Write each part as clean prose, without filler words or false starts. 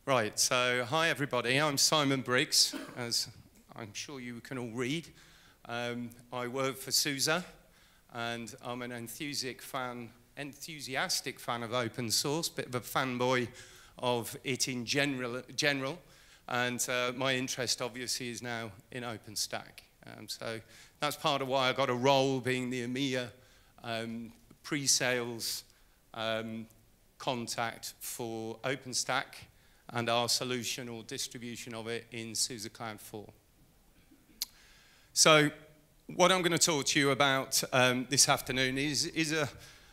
Right, so hi everybody, I'm Simon Briggs, as I'm sure you can all read. I work for SUSE, and I'm an enthusiastic fan of open source, bit of a fanboy of it in general, and my interest obviously is now in OpenStack. So that's part of why I got a role being the EMEA pre-sales contact for OpenStack and our solution or distribution of it in SUSE Cloud 4. So what I'm going to talk to you about this afternoon is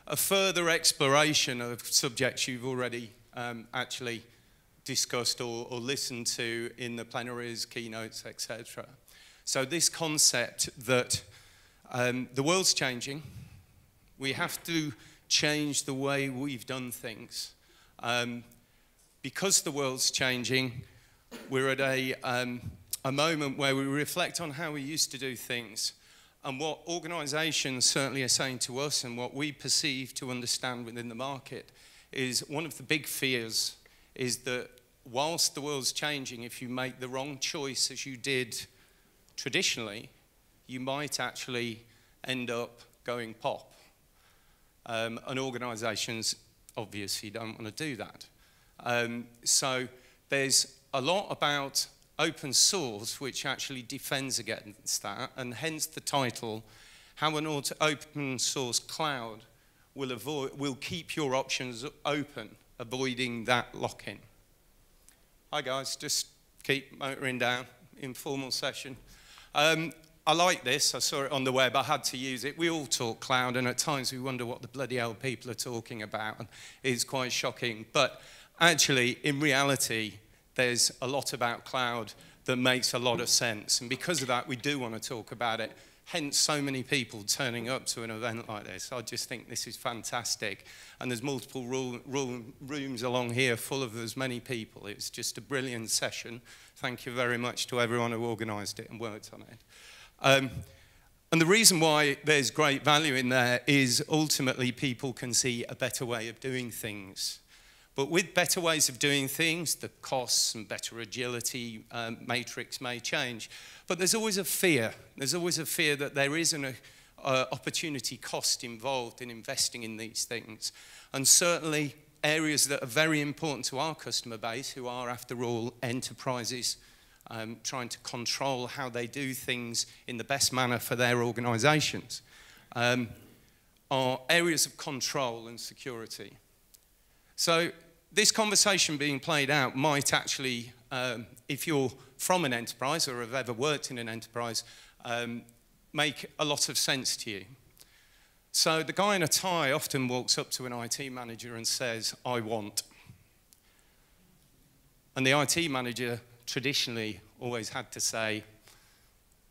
a further exploration of subjects you've already actually discussed or listened to in the plenaries, keynotes, etc. So this concept that the world's changing, we have to change the way we've done things. Because the world's changing, we're at a moment where we reflect on how we used to do things. And what organizations certainly are saying to us and what we perceive to understand within the market is one of the big fears is that whilst the world's changing, if you make the wrong choice as you did traditionally, you might actually end up going pop. And organizations obviously don't want to do that. So there's a lot about open source which actually defends against that, and hence the title, how an open source cloud will keep your options open, avoiding that lock-in. Hi guys, just keep motoring down, informal session. I like this, I saw it on the web, I had to use it. We all talk cloud, and at times we wonder what the bloody hell people are talking about, and it's quite shocking. But actually, in reality, there's a lot about cloud that makes a lot of sense. And because of that, we do want to talk about it. Hence, so many people turning up to an event like this. I just think this is fantastic. And there's multiple rooms along here full of as many people. It's just a brilliant session. Thank you very much to everyone who organised it and worked on it. And the reason why there's great value in there is ultimately people can see a better way of doing things. But with better ways of doing things, the costs and better agility matrix may change. But there's always a fear. There's always a fear that there is an opportunity cost involved in investing in these things. And certainly areas that are very important to our customer base, who are, after all, enterprises, trying to control how they do things in the best manner for their organizations, are areas of control and security. So this conversation being played out might actually, if you're from an enterprise or have ever worked in an enterprise, make a lot of sense to you. So the guy in a tie often walks up to an IT manager and says, "I want." And the IT manager traditionally always had to say,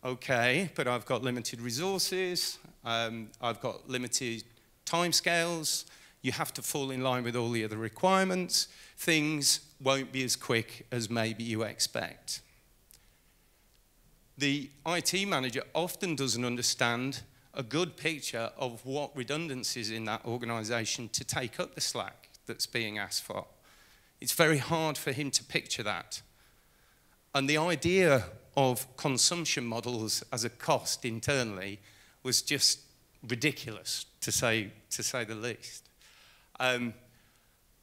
"Okay, but I've got limited resources, I've got limited timescales, you have to fall in line with all the other requirements, things won't be as quick as maybe you expect." The IT manager often doesn't understand a good picture of what redundancies in that organization to take up the slack that's being asked for. It's very hard for him to picture that. And the idea of consumption models as a cost internally was just ridiculous, to say the least. And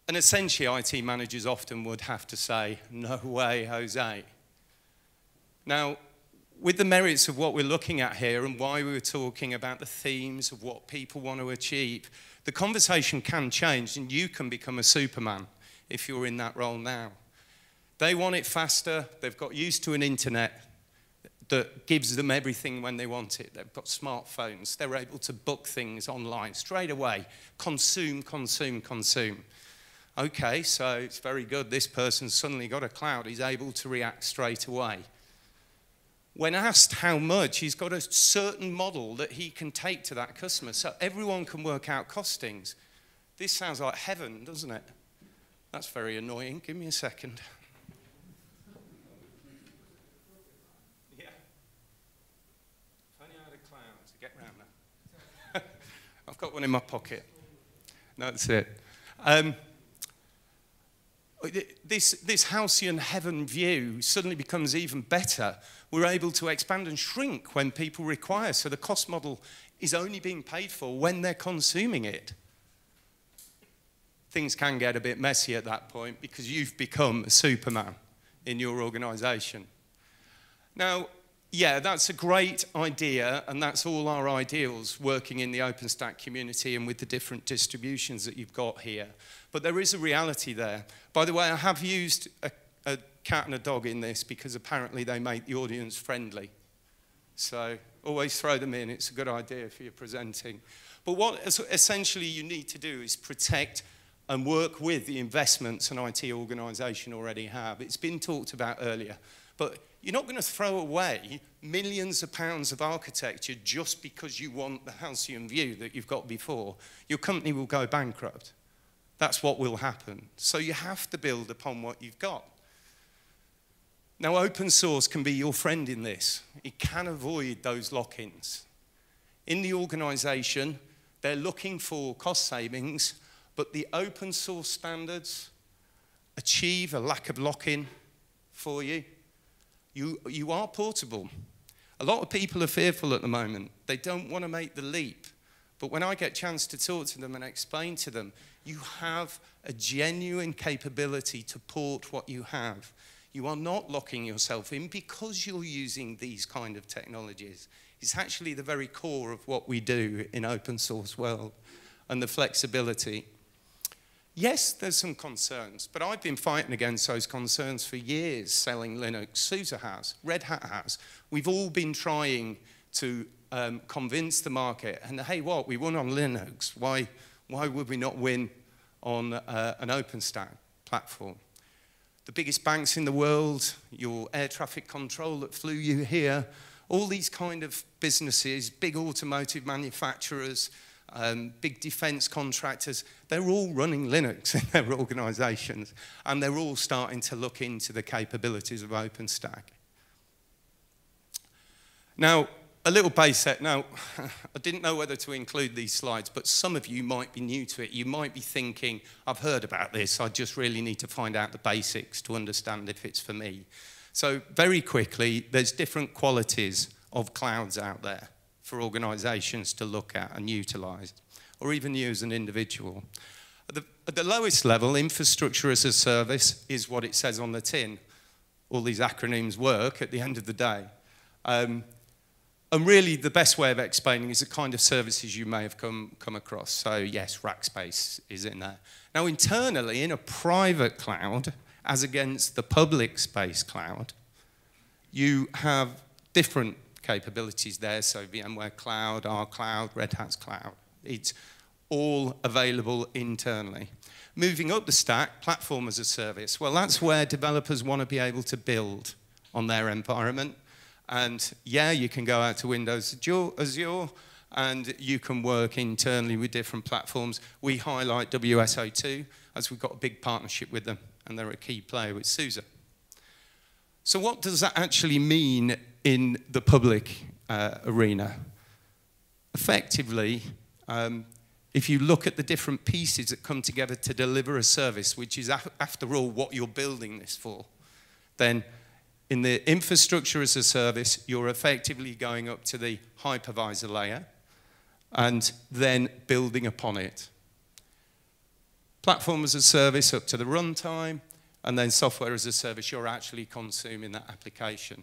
essentially, IT managers often would have to say, "No way, Jose." Now, with the merits of what we're looking at here and why we were talking about the themes of what people want to achieve, the conversation can change, and you can become a Superman if you're in that role now. They want it faster. They've got used to an internet that gives them everything when they want it. They've got smartphones. They're able to book things online straight away. Consume, consume, consume. Okay, so it's very good. This person's suddenly got a cloud. He's able to react straight away. When asked how much, he's got a certain model that he can take to that customer, so everyone can work out costings. This sounds like heaven, doesn't it? That's very annoying. Give me a second. Yeah. If only I had a cloud to get around that. I've got one in my pocket. That's it. this halcyon heaven view suddenly becomes even better. We're able to expand and shrink when people require. So the cost model is only being paid for when they're consuming it. Things can get a bit messy at that point because you've become a Superman in your organization. Now, yeah, that's a great idea, and that's all our ideals working in the OpenStack community and with the different distributions that you've got here. But there is a reality there. By the way, I have used a cat and a dog in this because apparently they make the audience friendly. So always throw them in. It's a good idea for your presenting. But what essentially you need to do is protect and work with the investments an IT organization already have. It's been talked about earlier. But you're not going to throw away millions of pounds of architecture just because you want the halcyon view that you've got before. Your company will go bankrupt. That's what will happen. So you have to build upon what you've got. Now, open source can be your friend in this. It can avoid those lock-ins. In the organization, they're looking for cost savings, but the open source standards achieve a lack of lock-in for you. You are portable. A lot of people are fearful at the moment. They don't want to make the leap. But when I get a chance to talk to them and explain to them, you have a genuine capability to port what you have. You are not locking yourself in because you're using these kind of technologies. It's actually the very core of what we do in open source world and the flexibility. Yes, there's some concerns, but I've been fighting against those concerns for years, selling Linux. SUSE has, Red Hat has. We've all been trying to convince the market, and hey, what, we won on Linux. Why would we not win on an OpenStack platform? The biggest banks in the world, your air traffic control that flew you here, all these kind of businesses, big automotive manufacturers, big defense contractors, they're all running Linux in their organizations, and they're all starting to look into the capabilities of OpenStack. Now, a little basic. Now, I didn't know whether to include these slides, but some of you might be new to it. You might be thinking, I've heard about this, I just really need to find out the basics to understand if it's for me. So very quickly, there's different qualities of clouds out there for organizations to look at and utilize, or even you as an individual. At the lowest level, infrastructure as a service is what it says on the tin. All these acronyms work at the end of the day. And really, the best way of explaining is the kind of services you may have come across. So yes, Rackspace is in there. Now, internally, in a private cloud, as against the public space cloud, you have different capabilities there. So VMware Cloud, our cloud, Red Hat's cloud. It's all available internally. Moving up the stack, platform as a service. Well, that's where developers want to be able to build on their environment. And yeah, you can go out to Windows Azure, and you can work internally with different platforms. We highlight WSO2 as we've got a big partnership with them, and they're a key player with SUSE. So what does that actually mean in the public arena? Effectively, if you look at the different pieces that come together to deliver a service, which is after all what you're building this for, then in the infrastructure as a service, you're effectively going up to the hypervisor layer and then building upon it. Platform as a service up to the runtime, and then software as a service, you're actually consuming that application.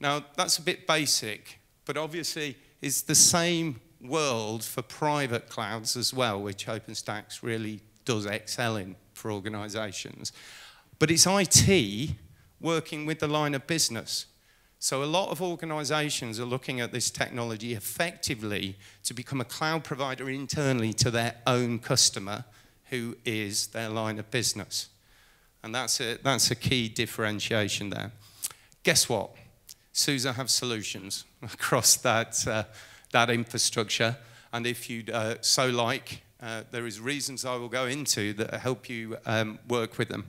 Now, that's a bit basic, but obviously it's the same world for private clouds as well, which OpenStack really does excel in for organizations. But it's IT working with the line of business. So a lot of organizations are looking at this technology effectively to become a cloud provider internally to their own customer, who is their line of business. And that's a key differentiation there. Guess what? SUSE have solutions across that infrastructure. And if you'd so like, there is reasons I will go into that help you work with them.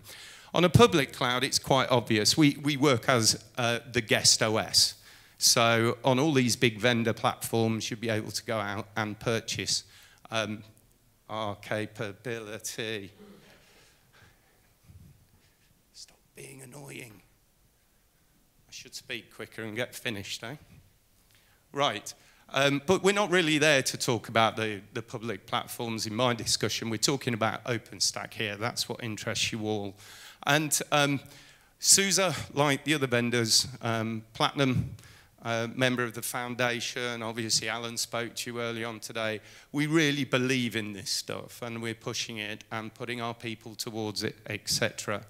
On a public cloud, it's quite obvious. We work as the guest OS. So on all these big vendor platforms, you'll be able to go out and purchase our capability. being annoying. I should speak quicker and get finished, eh? Right. But we're not really there to talk about the public platforms in my discussion. We're talking about OpenStack here. That's what interests you all. And SUSE, like the other vendors, Platinum, member of the foundation, obviously Alan spoke to you early on today, we really believe in this stuff and we're pushing it and putting our people towards it, etc.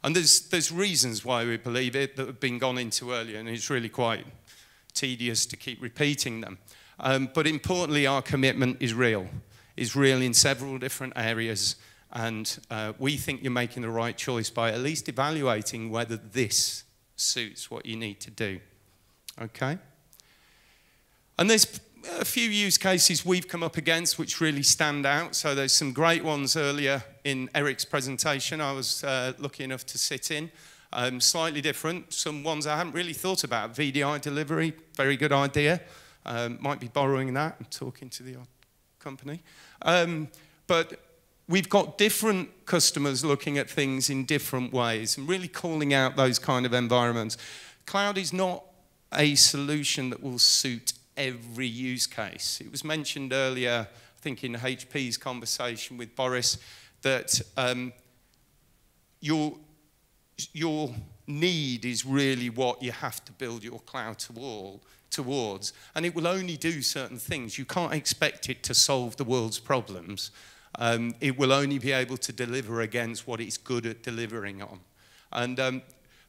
And there's reasons why we believe it that have been gone into earlier, and it's really quite tedious to keep repeating them. But importantly, our commitment is real in several different areas, and we think you're making the right choice by at least evaluating whether this suits what you need to do. Okay? And there's a few use cases we've come up against which really stand out. So there's some great ones earlier in Eric's presentation I was lucky enough to sit in. Slightly different, some ones I haven't really thought about. VDI delivery, very good idea. Might be borrowing that and talking to the company. But we've got different customers looking at things in different ways and really calling out those kind of environments. Cloud is not a solution that will suit every use case. It was mentioned earlier, I think in HP's conversation with Boris, that your need is really what you have to build your cloud towards, and it will only do certain things. You can't expect it to solve the world's problems. It will only be able to deliver against what it's good at delivering on. And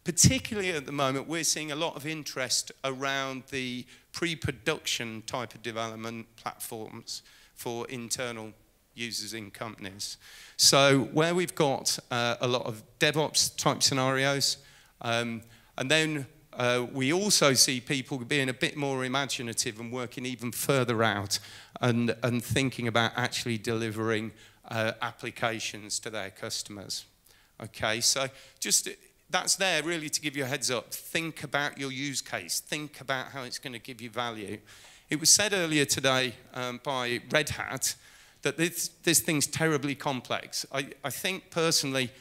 particularly at the moment, we're seeing a lot of interest around the pre-production type of development platforms for internal users in companies. So where we've got a lot of DevOps type scenarios, and then we also see people being a bit more imaginative and working even further out and thinking about actually delivering applications to their customers. Okay, so just that's there really to give you a heads up. Think about your use case. Think about how it's going to give you value. It was said earlier today by Red Hat that this thing's terribly complex. I think personally,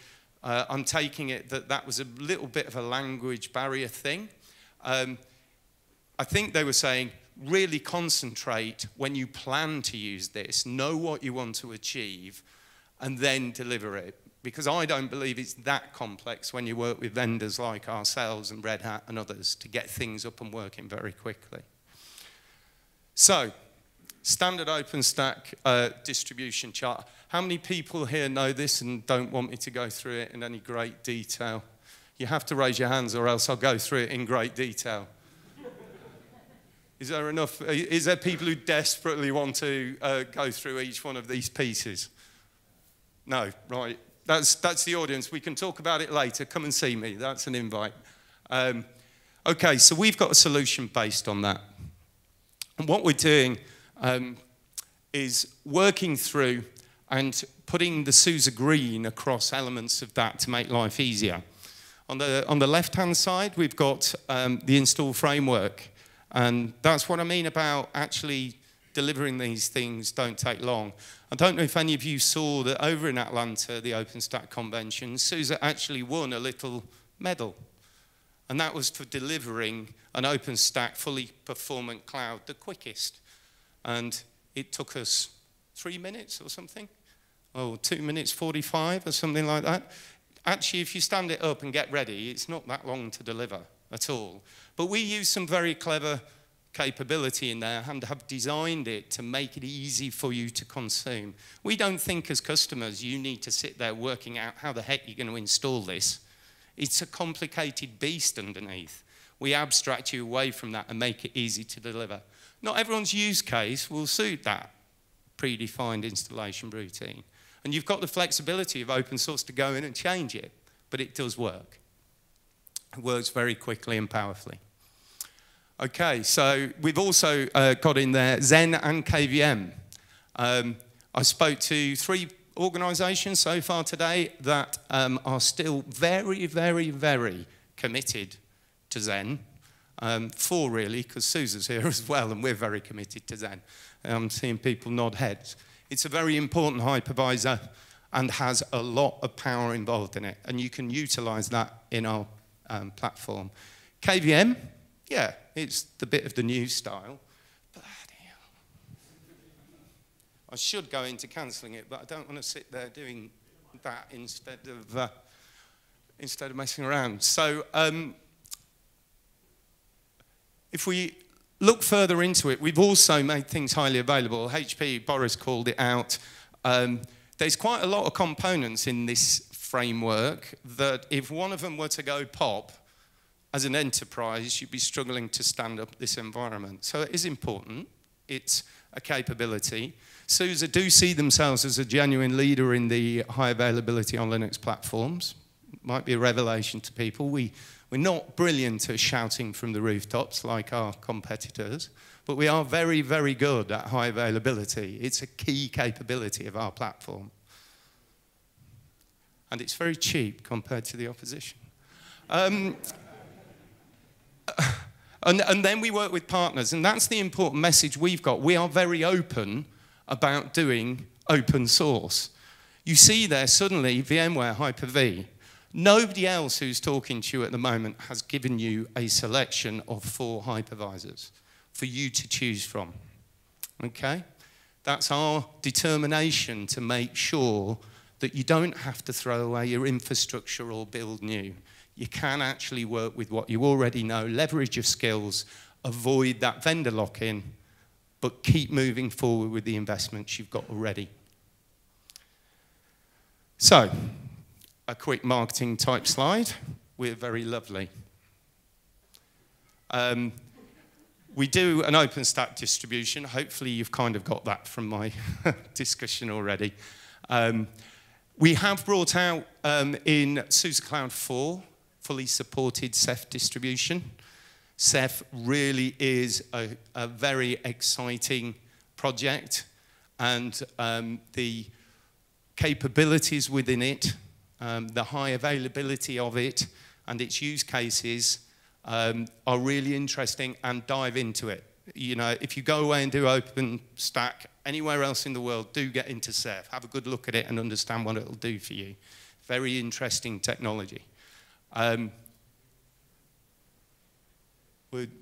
I'm taking it that was a little bit of a language barrier thing. I think they were saying, really concentrate when you plan to use this, know what you want to achieve, and then deliver it. Because I don't believe it's that complex when you work with vendors like ourselves and Red Hat and others to get things up and working very quickly. So, standard OpenStack distribution chart. How many people here know this and don't want me to go through it in any great detail? You have to raise your hands or else I'll go through it in great detail. Is there enough? Is there people who desperately want to go through each one of these pieces? No, right. That's the audience. We can talk about it later. Come and see me. That's an invite. Okay, so we've got a solution based on that. And what we're doing is working through and putting the SUSE green across elements of that to make life easier. On the left-hand side, we've got the install framework. And that's what I mean about actually delivering these things don't take long. I don't know if any of you saw that over in Atlanta, the OpenStack convention, SUSE actually won a little medal. And that was for delivering an OpenStack fully performant cloud the quickest. And it took us 3 minutes or something, or 2 minutes 45 or something like that. Actually, if you stand it up and get ready, it's not that long to deliver at all. But we use some very clever capability in there and have designed it to make it easy for you to consume. We don't think as customers you need to sit there working out how the heck you're going to install this. It's a complicated beast underneath. We abstract you away from that and make it easy to deliver. Not everyone's use case will suit that predefined installation routine. And you've got the flexibility of open source to go in and change it, but it does work. It works very quickly and powerfully. Okay, so we've also got in there Zen and KVM. I spoke to 3 organizations so far today that are still very, very, very committed to Zen. 4 really, because SUSE's here as well, and we're very committed to Zen. I'm seeing people nod heads. It's a very important hypervisor. and has a lot of power involved in it. And you can utilize that in our platform. KVM, yeah, it's the bit of the new style. Bloody hell. I should go into cancelling it, but I don't want to sit there doing that instead of messing around. So if we look further into it, we've also made things highly available. HP, Boris called it out. There's quite a lot of components in this framework that if one of them were to go pop, as an enterprise, you'd be struggling to stand up this environment. So it is important. It's a capability. SUSE do see themselves as a genuine leader in the high availability on Linux platforms. Might be a revelation to people. We're not brilliant at shouting from the rooftops like our competitors, but we are very, very good at high availability. It's a key capability of our platform. And it's very cheap compared to the opposition. And then we work with partners, and that's the important message we've got. We are very open about doing open source. You see there suddenly VMware Hyper-V. Nobody else who's talking to you at the moment has given you a selection of 4 hypervisors for you to choose from, okay? That's our determination to make sure that you don't have to throw away your infrastructure or build new. You can actually work with what you already know, leverage your skills, avoid that vendor lock-in, but keep moving forward with the investments you've got already. So, a quick marketing type slide. We're very lovely. We do an OpenStack distribution. Hopefully you've kind of got that from my discussion already. We have brought out in SUSE Cloud 4, fully supported Ceph distribution. Ceph really is a very exciting project, and the capabilities within it, the high availability of it, and its use cases are really interesting, and dive into it. You know, if you go away and do OpenStack anywhere else in the world, do get into Ceph. Have a good look at it and understand what it'll do for you. Very interesting technology.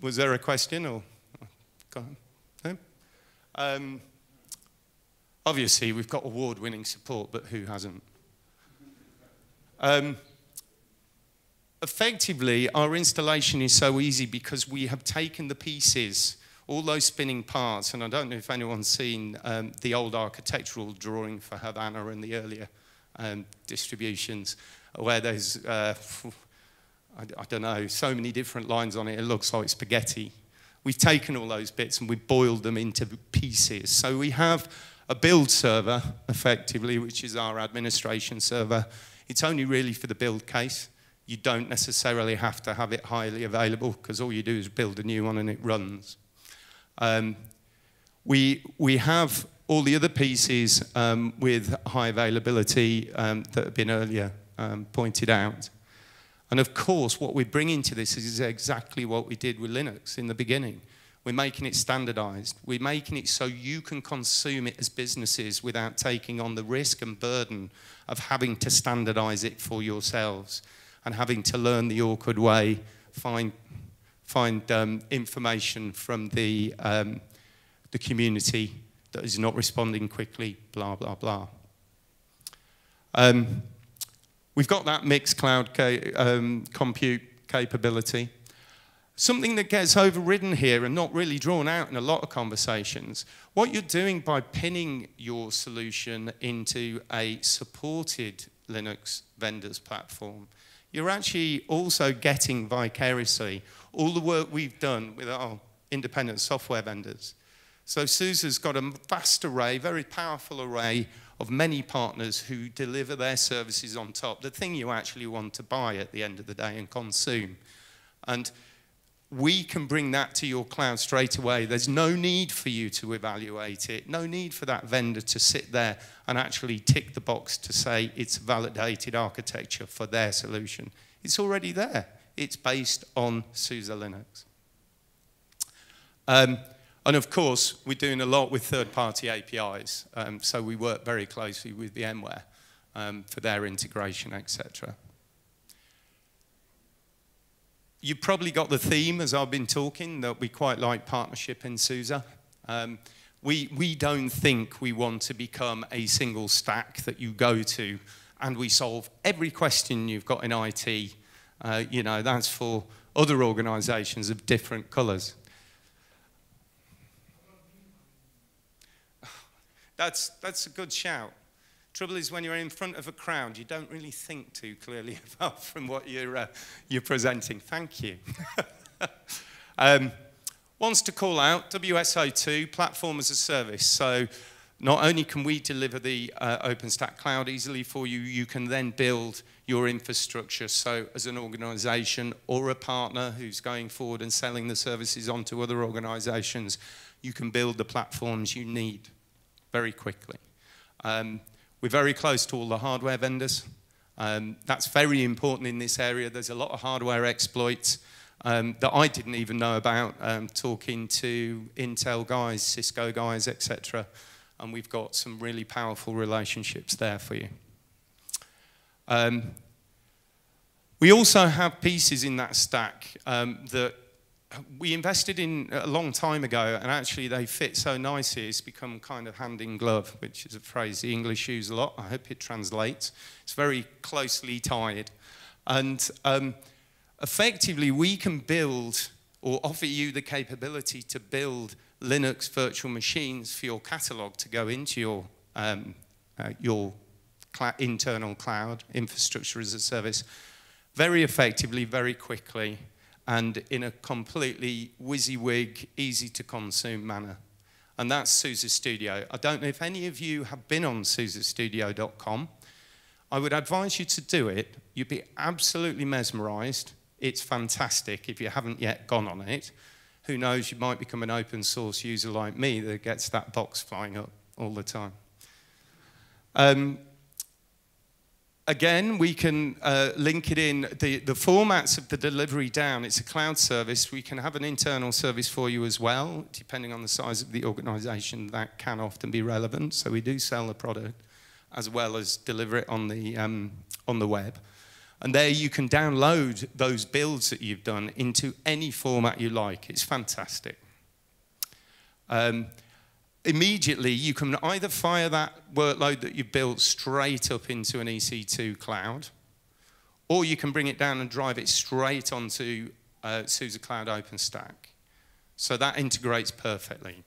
Was there a question, or go on? No? Obviously, we've got award-winning support, but who hasn't? Effectively, our installation is so easy because we have taken the pieces, all those spinning parts, and I don't know if anyone's seen the old architectural drawing for Havana and the earlier distributions, where there's, I don't know, so many different lines on it, it looks like spaghetti. We've taken all those bits and we've boiled them into pieces. So we have a build server, effectively, which is our administration server. It's only really for the build case. You don't necessarily have to have it highly available because all you do is build a new one and it runs. We have all the other pieces with high availability that have been earlier pointed out. And of course, what we're bringing to this is exactly what we did with Linux in the beginning. We're making it standardized. We're making it so you can consume it as businesses without taking on the risk and burden of having to standardize it for yourselves and having to learn the awkward way, find information from the community that is not responding quickly, blah, blah, blah. We've got that mixed cloud compute capability. Something that gets overridden here and not really drawn out in a lot of conversations, what you're doing by pinning your solution into a supported Linux vendors platform, you're actually also getting vicariously all the work we've done with our independent software vendors. So SUSE's got a vast array, very powerful array of many partners who deliver their services on top, the thing you actually want to buy at the end of the day and consume. And we can bring that to your cloud straight away. There's no need for you to evaluate it, no need for that vendor to sit there and actually tick the box to say it's validated architecture for their solution. It's already there. It's based on SUSE Linux. And of course, we're doing a lot with third-party APIs. So we work very closely with VMware. for their integration, etc. You've probably got the theme as I've been talking that we quite like partnership in SUSE. We don't think we want to become a single stack that you go to and we solve every question you've got in IT. You know, that's for other organizations of different colors. That's a good shout. Trouble is, when you're in front of a crowd, you don't really think too clearly apart from what you're presenting. Thank you. Wants to call out WSO2, Platform as a Service. So not only can we deliver the OpenStack cloud easily for you, you can then build your infrastructure. So as an organization or a partner who's going forward and selling the services onto other organizations, you can build the platforms you need very quickly. We're very close to all the hardware vendors. That's very important in this area. There's a lot of hardware exploits that I didn't even know about, talking to Intel guys, Cisco guys, etc. And we've got some really powerful relationships there for you. We also have pieces in that stack that we invested in a long time ago, and actually they fit so nicely it's become kind of hand in glove, which is a phrase the English use a lot. I hope it translates. It's very closely tied. And effectively, we can build or offer you the capability to build Linux virtual machines for your catalog to go into your internal cloud infrastructure as a service very effectively, very quickly, and in a completely WYSIWYG, easy-to-consume manner. And that's SUSE Studio. I don't know if any of you have been on SUSEstudio.com. I would advise you to do it. You'd be absolutely mesmerized. It's fantastic if you haven't yet gone on it. Who knows, you might become an open source user like me that gets that box flying up all the time. Again, we can link it in. The formats of the delivery down, it's a cloud service. We can have an internal service for you as well. Depending on the size of the organization, that can often be relevant. So we do sell the product as well as deliver it on the web. And there you can download those builds that you've done into any format you like. It's fantastic. Immediately, you can either fire that workload that you built straight up into an EC2 cloud, or you can bring it down and drive it straight onto SUSE Cloud OpenStack. So that integrates perfectly.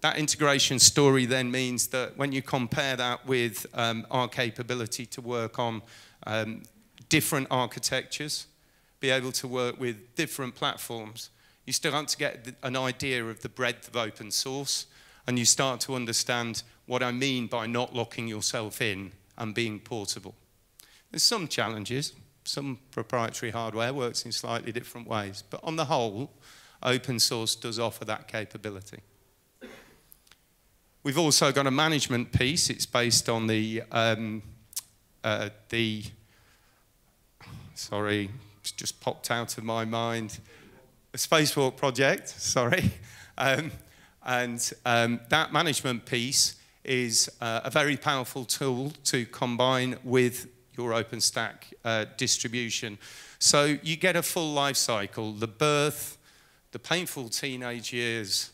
That integration story then means that when you compare that with our capability to work on different architectures, be able to work with different platforms, you still have to get an idea of the breadth of open source, and you start to understand what I mean by not locking yourself in and being portable. There's some challenges. Some proprietary hardware works in slightly different ways, but on the whole, open source does offer that capability. We've also got a management piece. It's based on sorry, it's just popped out of my mind. The Spacewalk project, sorry. That management piece is a very powerful tool to combine with your OpenStack distribution. So you get a full life cycle, the birth, the painful teenage years,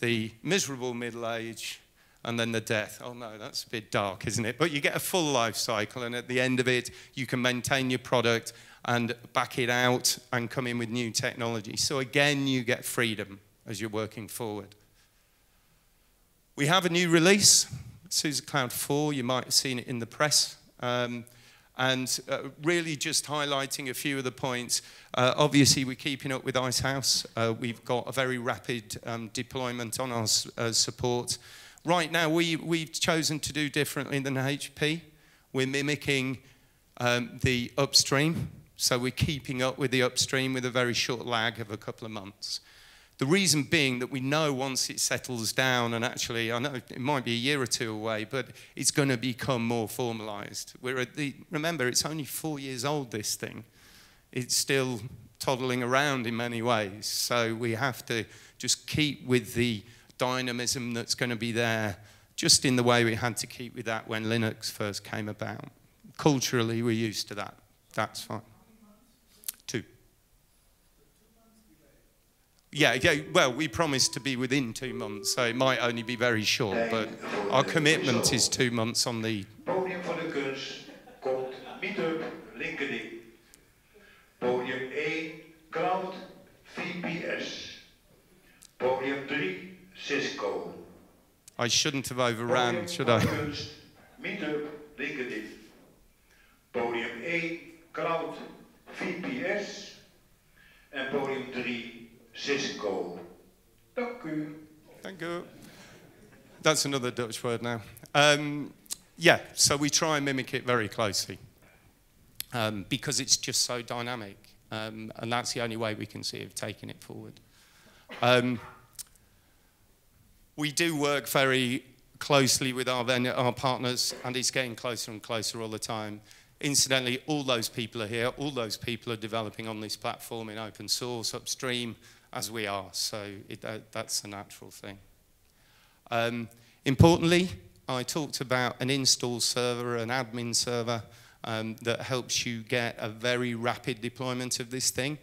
the miserable middle age, and then the death. Oh no, that's a bit dark, isn't it? But you get a full life cycle, and at the end of it, you can maintain your product and back it out and come in with new technology. So again, you get freedom as you're working forward. We have a new release, SUSE Cloud 4. You might have seen it in the press. Really just highlighting a few of the points. Obviously, we're keeping up with Icehouse. We've got a very rapid deployment on our support. Right now, we've chosen to do differently than HP. We're mimicking the upstream. So we're keeping up with the upstream with a very short lag of a couple of months. The reason being that we know once it settles down, and actually I know it might be a year or two away, but it's going to become more formalized. Remember, it's only 4 years old, this thing. It's still toddling around in many ways. So we have to just keep with the dynamism that's going to be there just in the way we had to keep with that when Linux first came about. Culturally, we're used to that. That's fine. 2. Yeah, well, we promised to be within 2 months, so it might only be very short, but our commitment is 2 months on the... Podium voor de kunst komt Meetup LinkedIn. Podium 1, Cloud VPS. Podium 3, Cisco. I shouldn't have overran, should I? Kunst, Meetup LinkedIn. Podium 1, Cloud VPS. En podium 3, Cisco. Dank u. Thank you. That's another Dutch word now. Yeah, so we try and mimic it very closely because it's just so dynamic, and that's the only way we can see of taking it forward. We do work very closely with our partners, and it's getting closer and closer all the time. Incidentally, all those people are here. All those people are developing on this platform in open source upstream, as we are. So that's a natural thing. Importantly, I talked about an install server, an admin server that helps you get a very rapid deployment of this thing.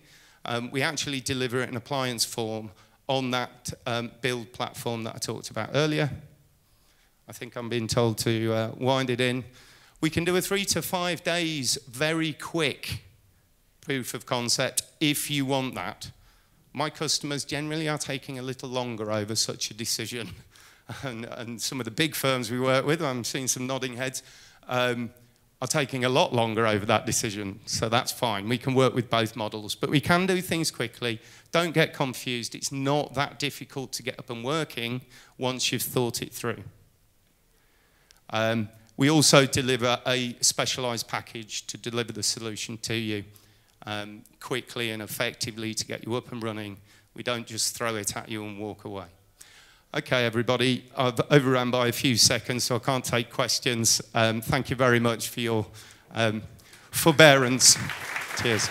We actually deliver it in appliance form on that build platform that I talked about earlier. I think I'm being told to wind it in. We can do a 3 to 5 days, very quick proof of concept if you want that. My customers generally are taking a little longer over such a decision. And some of the big firms we work with, I'm seeing some nodding heads, are taking a lot longer over that decision. So that's fine. We can work with both models. But we can do things quickly. Don't get confused. It's not that difficult to get up and working once you've thought it through. We also deliver a specialized package to deliver the solution to you quickly and effectively to get you up and running. We don't just throw it at you and walk away. Okay, everybody, I've overrun by a few seconds, so I can't take questions. Thank you very much for your forbearance. Cheers.